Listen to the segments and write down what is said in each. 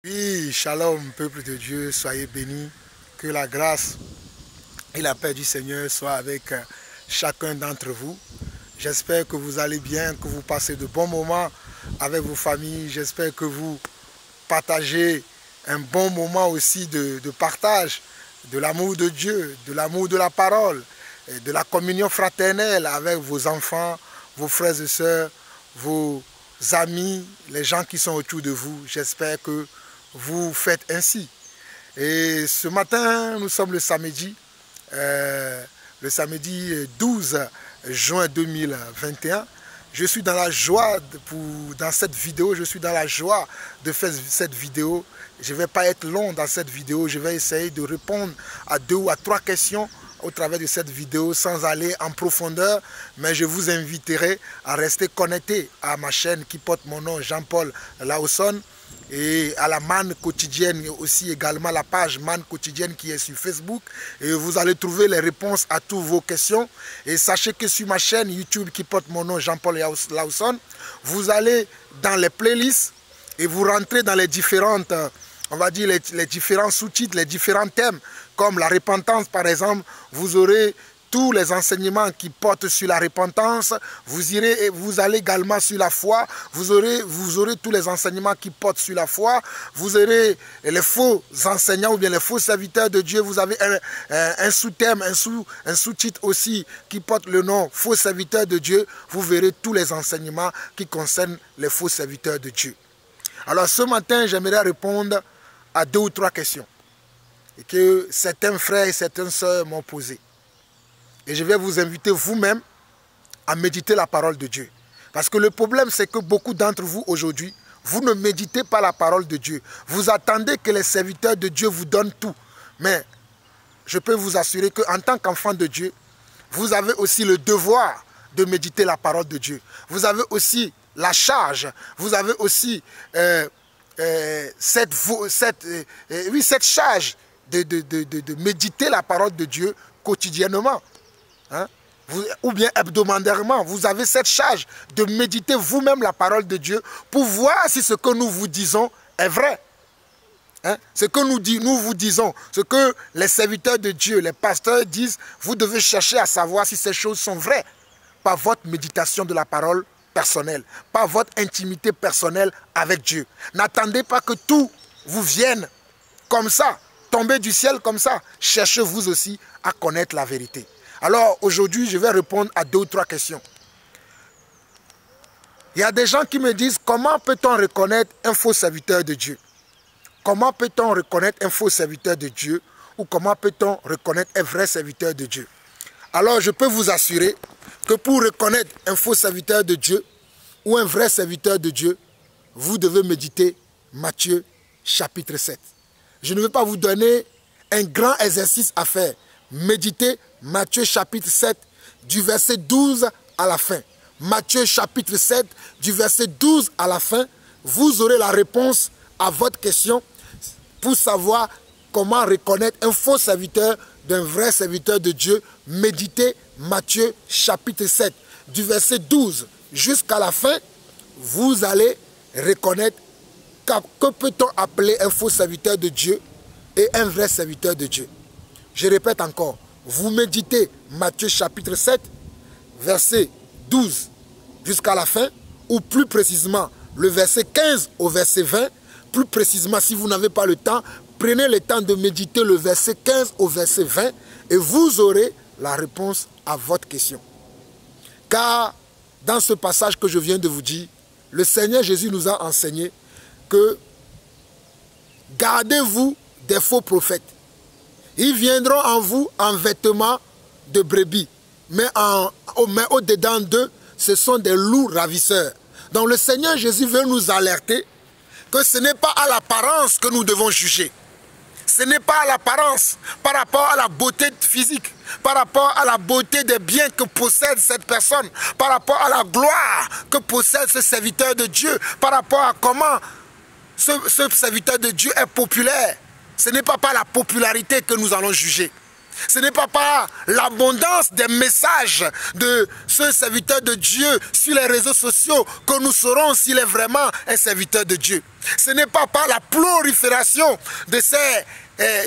Oui, shalom, peuple de Dieu, soyez bénis. Que la grâce et la paix du Seigneur soient avec chacun d'entre vous. J'espère que vous allez bien, que vous passez de bons moments avec vos familles. J'espère que vous partagez un bon moment aussi de partage, de l'amour de Dieu, de l'amour de la parole, de la communion fraternelle avec vos enfants, vos frères et sœurs, vos amis, les gens qui sont autour de vous. J'espère que vous faites ainsi. Et ce matin, nous sommes le samedi 12 juin 2021. Je suis dans la joie, dans cette vidéo, je suis dans la joie de faire cette vidéo. Je ne vais pas être long dans cette vidéo, je vais essayer de répondre à 2 ou à 3 questions au travers de cette vidéo sans aller en profondeur, mais je vous inviterai à rester connecté à ma chaîne qui porte mon nom, Jean-Paul Laosson, et à la manne quotidienne, aussi également la page manne quotidienne qui est sur Facebook, et vous allez trouver les réponses à toutes vos questions. Et sachez que sur ma chaîne YouTube qui porte mon nom, Jean-Paul Laosson, vous allez dans les playlists et vous rentrez dans les différentes, on va dire les différents sous-titres, les différents thèmes, comme la repentance par exemple. Vous aurez tous les enseignements qui portent sur la repentance. Vous allez également sur la foi. Vous aurez tous les enseignements qui portent sur la foi. Vous aurez les faux enseignants ou bien les faux serviteurs de Dieu. Vous avez un sous-thème, un sous-titre aussi qui porte le nom faux serviteurs de Dieu. Vous verrez tous les enseignements qui concernent les faux serviteurs de Dieu. Alors ce matin, j'aimerais répondre à 2 ou 3 questions et que certains frères et certaines sœurs m'ont posées. Et je vais vous inviter vous-même à méditer la parole de Dieu. Parce que le problème, c'est que beaucoup d'entre vous aujourd'hui, vous ne méditez pas la parole de Dieu. Vous attendez que les serviteurs de Dieu vous donnent tout. Mais je peux vous assurer qu'en tant qu'enfant de Dieu, vous avez aussi le devoir de méditer la parole de Dieu. Vous avez aussi la charge, vous avez aussi cette charge de méditer la parole de Dieu quotidiennement. Hein? Ou bien hebdomadairement, vous avez cette charge de méditer vous-même la parole de Dieu pour voir si ce que nous vous disons est vrai. Hein? Ce que nous vous disons, ce que les serviteurs de Dieu, les pasteurs disent, vous devez chercher à savoir si ces choses sont vraies par votre méditation de la parole personnelle, par votre intimité personnelle avec Dieu. N'attendez pas que tout vous vienne comme ça, tomber du ciel comme ça. Cherchez vous aussi à connaître la vérité. Alors aujourd'hui, je vais répondre à 2 ou 3 questions. Il y a des gens qui me disent, comment peut-on reconnaître un faux serviteur de Dieu? Comment peut-on reconnaître un faux serviteur de Dieu? Ou comment peut-on reconnaître un vrai serviteur de Dieu? Alors je peux vous assurer que pour reconnaître un faux serviteur de Dieu ou un vrai serviteur de Dieu, vous devez méditer Matthieu chapitre 7. Je ne vais pas vous donner un grand exercice à faire. Méditez Matthieu chapitre 7 du verset 12 à la fin. Matthieu chapitre 7 du verset 12 à la fin. Vous aurez la réponse à votre question pour savoir comment reconnaître un faux serviteur d'un vrai serviteur de Dieu. Méditez Matthieu chapitre 7 du verset 12 jusqu'à la fin. Vous allez reconnaître que peut-on appeler un faux serviteur de Dieu et un vrai serviteur de Dieu. Je répète encore, vous méditez Matthieu chapitre 7, verset 12 jusqu'à la fin, ou plus précisément le verset 15 au verset 20. Plus précisément, si vous n'avez pas le temps, prenez le temps de méditer le verset 15 au verset 20 et vous aurez la réponse à votre question. Car dans ce passage que je viens de vous dire, le Seigneur Jésus nous a enseigné que gardez-vous des faux prophètes. Ils viendront en vous en vêtements de brebis, mais au-dedans d'eux, ce sont des loups ravisseurs. Donc le Seigneur Jésus veut nous alerter que ce n'est pas à l'apparence que nous devons juger. Ce n'est pas à l'apparence par rapport à la beauté physique, par rapport à la beauté des biens que possède cette personne, par rapport à la gloire que possède ce serviteur de Dieu, par rapport à comment ce serviteur de Dieu est populaire. Ce n'est pas par la popularité que nous allons juger. Ce n'est pas par l'abondance des messages de ce serviteur de Dieu sur les réseaux sociaux que nous saurons s'il est vraiment un serviteur de Dieu. Ce n'est pas par la prolifération de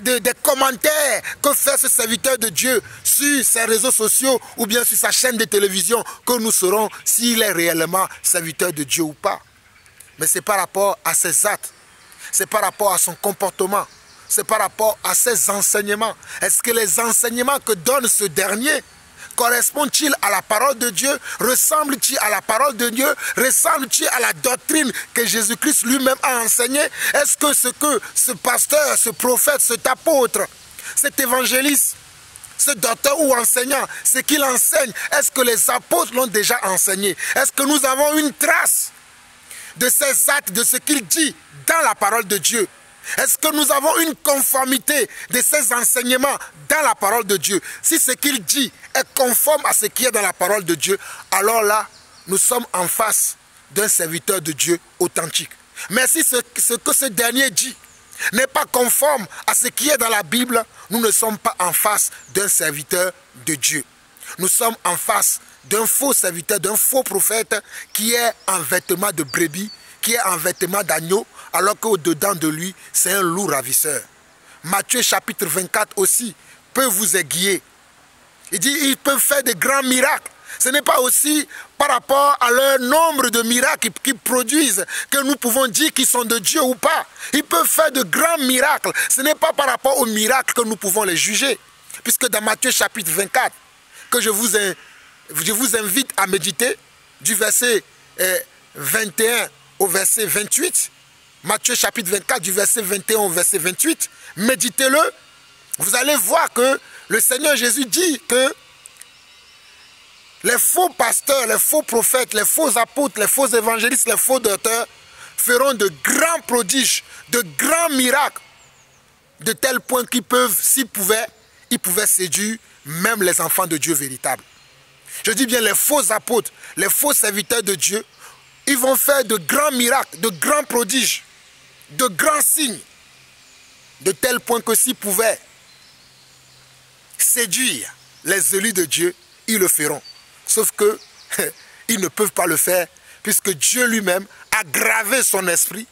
des commentaires que fait ce serviteur de Dieu sur ses réseaux sociaux ou bien sur sa chaîne de télévision que nous saurons s'il est réellement serviteur de Dieu ou pas. Mais c'est par rapport à ses actes, c'est par rapport à son comportement, c'est par rapport à ses enseignements. Est-ce que les enseignements que donne ce dernier correspondent-ils à la parole de Dieu? Ressemblent-ils à la parole de Dieu? Ressemblent-ils à la doctrine que Jésus-Christ lui-même a enseignée? Est-ce que ce pasteur, ce prophète, cet apôtre, cet évangéliste, ce docteur ou enseignant, ce qu'il enseigne, est-ce que les apôtres l'ont déjà enseigné? Est-ce que nous avons une trace de ces actes, de ce qu'il dit dans la parole de Dieu? Est-ce que nous avons une conformité de ces enseignements dans la parole de Dieu? Si ce qu'il dit est conforme à ce qui est dans la parole de Dieu, alors là, nous sommes en face d'un serviteur de Dieu authentique. Mais si ce que ce dernier dit n'est pas conforme à ce qui est dans la Bible, nous ne sommes pas en face d'un serviteur de Dieu. Nous sommes en face d'un faux serviteur, d'un faux prophète qui est en vêtement de brebis, qui est en vêtement d'agneau, alors qu'au-dedans de lui, c'est un loup ravisseur. Matthieu chapitre 24 aussi peut vous aiguiller. Il dit, ils peuvent faire de grands miracles. Ce n'est pas aussi par rapport à leur nombre de miracles qu'ils produisent que nous pouvons dire qu'ils sont de Dieu ou pas. Ils peuvent faire de grands miracles. Ce n'est pas par rapport aux miracles que nous pouvons les juger. Puisque dans Matthieu chapitre 24, que je vous invite à méditer, du verset 21 au verset 28, Matthieu chapitre 24, du verset 21 au verset 28, méditez-le, vous allez voir que le Seigneur Jésus dit que les faux pasteurs, les faux prophètes, les faux apôtres, les faux évangélistes, les faux docteurs feront de grands prodiges, de grands miracles, de tel point qu'ils peuvent, s'ils pouvaient, ils pouvaient séduire même les enfants de Dieu véritables. Je dis bien les faux apôtres, les faux serviteurs de Dieu, ils vont faire de grands miracles, de grands prodiges, de grands signes, de tel point que s'ils pouvaient séduire les élus de Dieu, ils le feront. Sauf que ils ne peuvent pas le faire puisque Dieu lui-même a gravé son esprit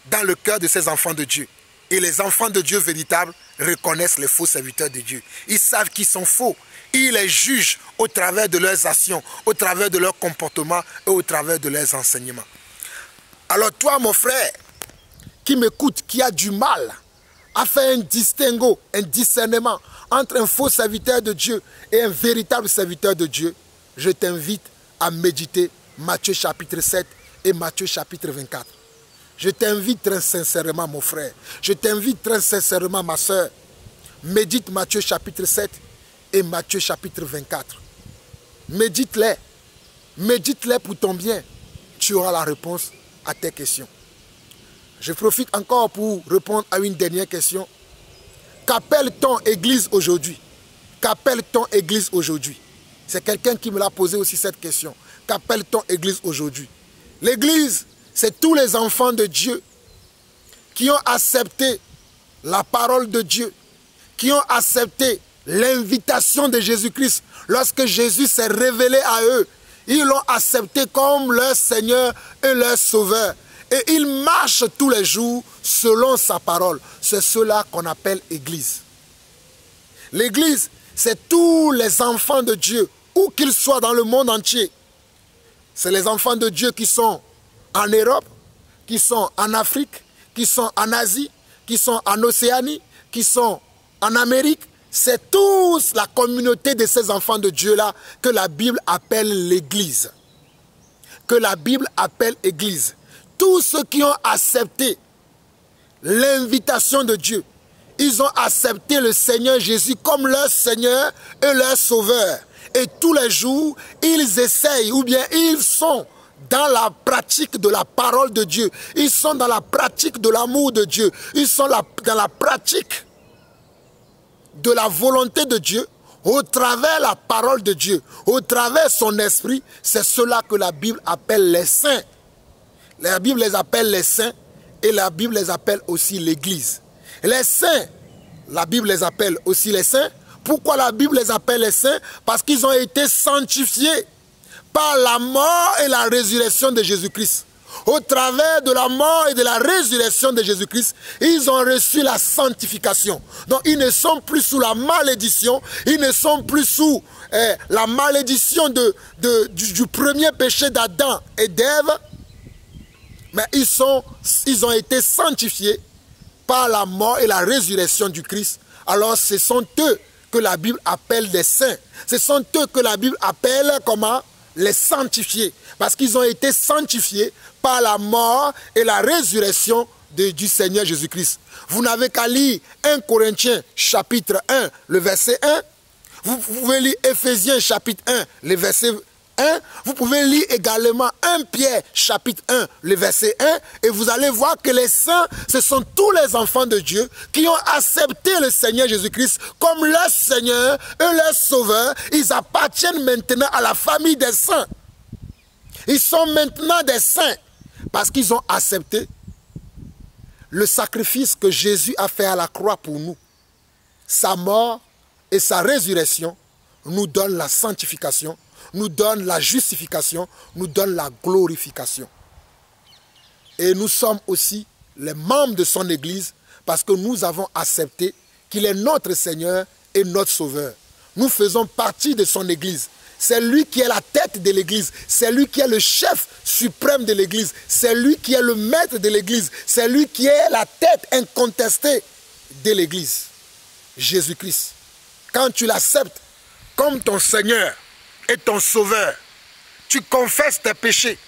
dans le cœur de ses enfants de Dieu. Et les enfants de Dieu véritables reconnaissent les faux serviteurs de Dieu. Ils savent qu'ils sont faux. Ils les jugent au travers de leurs actions, au travers de leur comportement et au travers de leurs enseignements. Alors toi, mon frère, qui m'écoute, qui a du mal à faire un distinguo, un discernement entre un faux serviteur de Dieu et un véritable serviteur de Dieu, je t'invite à méditer Matthieu chapitre 7 et Matthieu chapitre 24. Je t'invite très sincèrement, mon frère, je t'invite très sincèrement, ma soeur, médite Matthieu chapitre 7 et Matthieu chapitre 24. Médite-les. Médite-les pour ton bien. Tu auras la réponse à tes questions. Je profite encore pour répondre à une dernière question. Qu'appelle-t-on Église aujourd'hui? Qu'appelle-t-on Église aujourd'hui? C'est quelqu'un qui me l'a posé aussi cette question. Qu'appelle-t-on Église aujourd'hui? L'Église, c'est tous les enfants de Dieu qui ont accepté la parole de Dieu, qui ont accepté l'invitation de Jésus-Christ. Lorsque Jésus s'est révélé à eux, ils l'ont accepté comme leur Seigneur et leur Sauveur. Et ils marchent tous les jours selon sa parole. C'est cela qu'on appelle Église. L'Église, c'est tous les enfants de Dieu, où qu'ils soient dans le monde entier. C'est les enfants de Dieu qui sont en Europe, qui sont en Afrique, qui sont en Asie, qui sont en Océanie, qui sont en Amérique. C'est tous la communauté de ces enfants de Dieu-là que la Bible appelle l'Église. Que la Bible appelle Église. Tous ceux qui ont accepté l'invitation de Dieu, ils ont accepté le Seigneur Jésus comme leur Seigneur et leur Sauveur. Et tous les jours, ils essayent ou bien ils sont dans la pratique de la parole de Dieu. Ils sont dans la pratique de l'amour de Dieu. Ils sont dans la pratique de la volonté de Dieu au travers la parole de Dieu, au travers son esprit. C'est cela que la Bible appelle les saints. La Bible les appelle les saints et la Bible les appelle aussi l'Église. Les saints, la Bible les appelle aussi les saints. Pourquoi la Bible les appelle les saints? Parce qu'ils ont été sanctifiés par la mort et la résurrection de Jésus-Christ. Au travers de la mort et de la résurrection de Jésus-Christ, ils ont reçu la sanctification. Donc ils ne sont plus sous la malédiction, ils ne sont plus sous la malédiction du premier péché d'Adam et d'Ève, mais ils ont été sanctifiés par la mort et la résurrection du Christ. Alors ce sont eux que la Bible appelle des saints. Ce sont eux que la Bible appelle comment? Les sanctifiés. Parce qu'ils ont été sanctifiés par la mort et la résurrection du Seigneur Jésus-Christ. Vous n'avez qu'à lire 1 Corinthiens chapitre 1, le verset 1. Vous pouvez lire Éphésiens chapitre 1, le verset 1. Vous pouvez lire également 1 Pierre chapitre 1, le verset 1. Et vous allez voir que les saints, ce sont tous les enfants de Dieu qui ont accepté le Seigneur Jésus-Christ comme leur Seigneur et leur Sauveur. Ils appartiennent maintenant à la famille des saints. Ils sont maintenant des saints parce qu'ils ont accepté le sacrifice que Jésus a fait à la croix pour nous. Sa mort et sa résurrection nous donnent la sanctification, nous donnent la justification, nous donnent la glorification. Et nous sommes aussi les membres de son Église parce que nous avons accepté qu'il est notre Seigneur et notre Sauveur. Nous faisons partie de son Église. C'est lui qui est la tête de l'Église. C'est lui qui est le chef suprême de l'Église. C'est lui qui est le maître de l'Église. C'est lui qui est la tête incontestée de l'Église. Jésus-Christ. Quand tu l'acceptes comme ton Seigneur et ton Sauveur, tu confesses tes péchés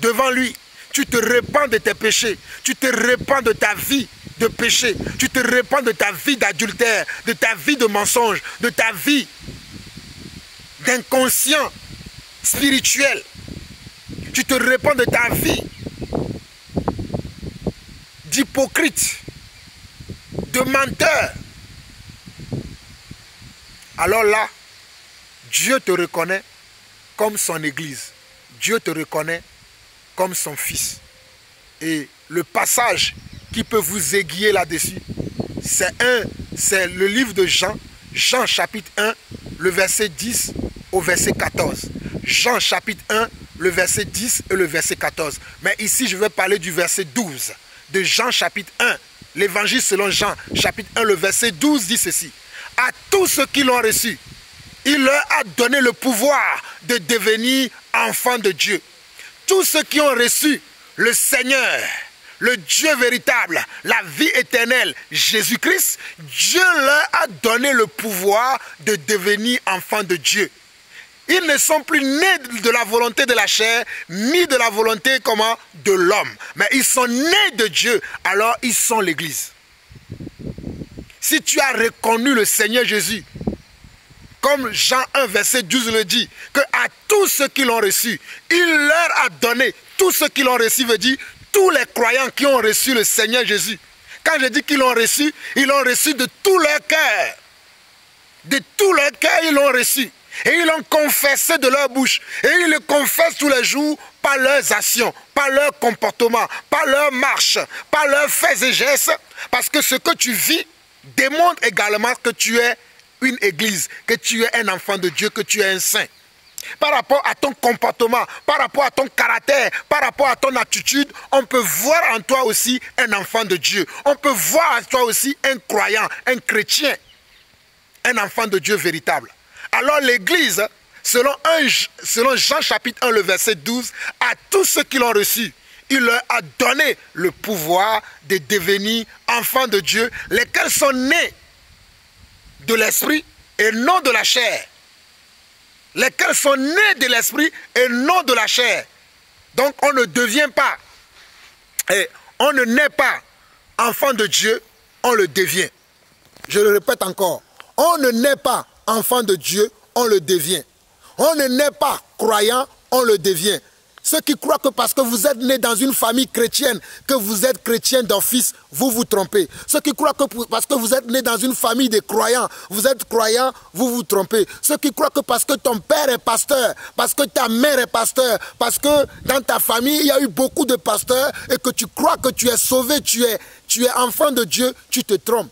devant lui. Tu te répands de tes péchés. Tu te répands de ta vie de péché. Tu te répands de ta vie d'adultère, de ta vie de mensonge, de ta vie d'inconscient spirituel. Tu te répands de ta vie d'hypocrite, de menteur. Alors là, Dieu te reconnaît comme son Église. Dieu te reconnaît comme son Fils. Et le passage qui peut vous aiguiller là-dessus, c'est le livre de Jean, Jean chapitre 1, le verset 10 au verset 14. Jean chapitre 1, le verset 10 et le verset 14. Mais ici, je vais parler du verset 12 de Jean chapitre 1. L'évangile selon Jean chapitre 1, le verset 12 dit ceci. À tous ceux qui l'ont reçu, il leur a donné le pouvoir de devenir enfants de Dieu. Tous ceux qui ont reçu le Seigneur, le Dieu véritable, la vie éternelle, Jésus-Christ, Dieu leur a donné le pouvoir de devenir enfants de Dieu. Ils ne sont plus nés de la volonté de la chair, ni de la volonté comment, de l'homme. Mais ils sont nés de Dieu, alors ils sont l'Église. Si tu as reconnu le Seigneur Jésus, comme Jean 1 verset 12 le dit, que à tous ceux qui l'ont reçu, il leur a donné, tous ceux qui l'ont reçu veut dire, tous les croyants qui ont reçu le Seigneur Jésus. Quand je dis qu'ils l'ont reçu, ils l'ont reçu de tout leur cœur. De tout leur cœur, ils l'ont reçu. Et ils l'ont confessé de leur bouche. Et ils le confessent tous les jours par leurs actions, par leur comportement, par leur marche, par leurs faits et gestes. Parce que ce que tu vis démontre également que tu es une église, que tu es un enfant de Dieu, que tu es un saint. Par rapport à ton comportement, par rapport à ton caractère, par rapport à ton attitude, on peut voir en toi aussi un enfant de Dieu. On peut voir en toi aussi un croyant, un chrétien, un enfant de Dieu véritable. Alors l'église, selon Jean chapitre 1, le verset 12, à tous ceux qui l'ont reçu, il leur a donné le pouvoir de devenir enfants de Dieu, lesquels sont nés de l'esprit et non de la chair. Lesquels sont nés de l'esprit et non de la chair. Donc on ne devient pas, et on ne naît pas enfant de Dieu, on le devient. Je le répète encore, on ne naît pas enfant de Dieu, on le devient. On ne naît pas croyant, on le devient. Ceux qui croient que parce que vous êtes né dans une famille chrétienne, que vous êtes chrétien d'office, vous vous trompez. Ceux qui croient que parce que vous êtes né dans une famille de croyants, vous êtes croyant, vous vous trompez. Ceux qui croient que parce que ton père est pasteur, parce que ta mère est pasteur, parce que dans ta famille, il y a eu beaucoup de pasteurs et que tu crois que tu es sauvé, tu es enfant de Dieu, tu te trompes.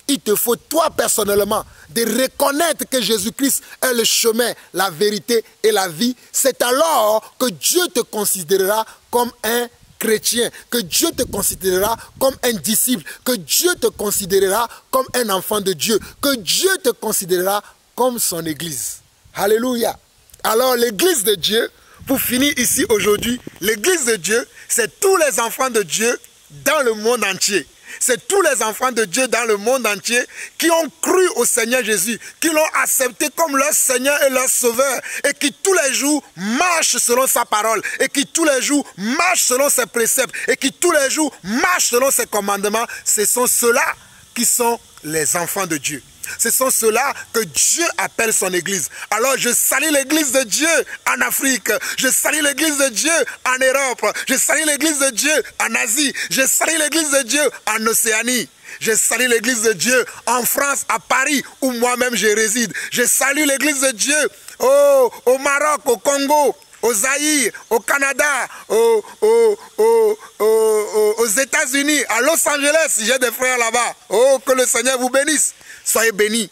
Il te faut, toi personnellement, de reconnaître que Jésus-Christ est le chemin, la vérité et la vie. C'est alors que Dieu te considérera comme un chrétien, que Dieu te considérera comme un disciple, que Dieu te considérera comme un enfant de Dieu, que Dieu te considérera comme son église. Alléluia. Alors l'église de Dieu, pour finir ici aujourd'hui, l'église de Dieu, c'est tous les enfants de Dieu dans le monde entier. C'est tous les enfants de Dieu dans le monde entier qui ont cru au Seigneur Jésus, qui l'ont accepté comme leur Seigneur et leur Sauveur, et qui tous les jours marchent selon sa parole, et qui tous les jours marchent selon ses préceptes, et qui tous les jours marchent selon ses commandements. Ce sont ceux-là qui sont les enfants de Dieu. Ce sont ceux-là que Dieu appelle son église. Alors je salue l'église de Dieu en Afrique. Je salue l'église de Dieu en Europe. Je salue l'église de Dieu en Asie. Je salue l'église de Dieu en Océanie. Je salue l'église de Dieu en France, à Paris, où moi-même je réside. Je salue l'église de Dieu au Maroc, au Congo, au Zaïre, au Canada, aux États-Unis, à Los Angeles. J'ai des frères là-bas. Oh, que le Seigneur vous bénisse. Soyez bénis.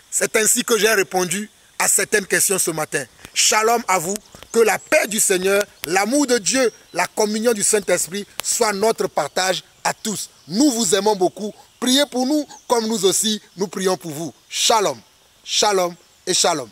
C'est ainsi que j'ai répondu à certaines questions ce matin. Shalom à vous. Que la paix du Seigneur, l'amour de Dieu, la communion du Saint-Esprit soit notre partage à tous. Nous vous aimons beaucoup. Priez pour nous comme nous aussi, nous prions pour vous. Shalom. Shalom et shalom.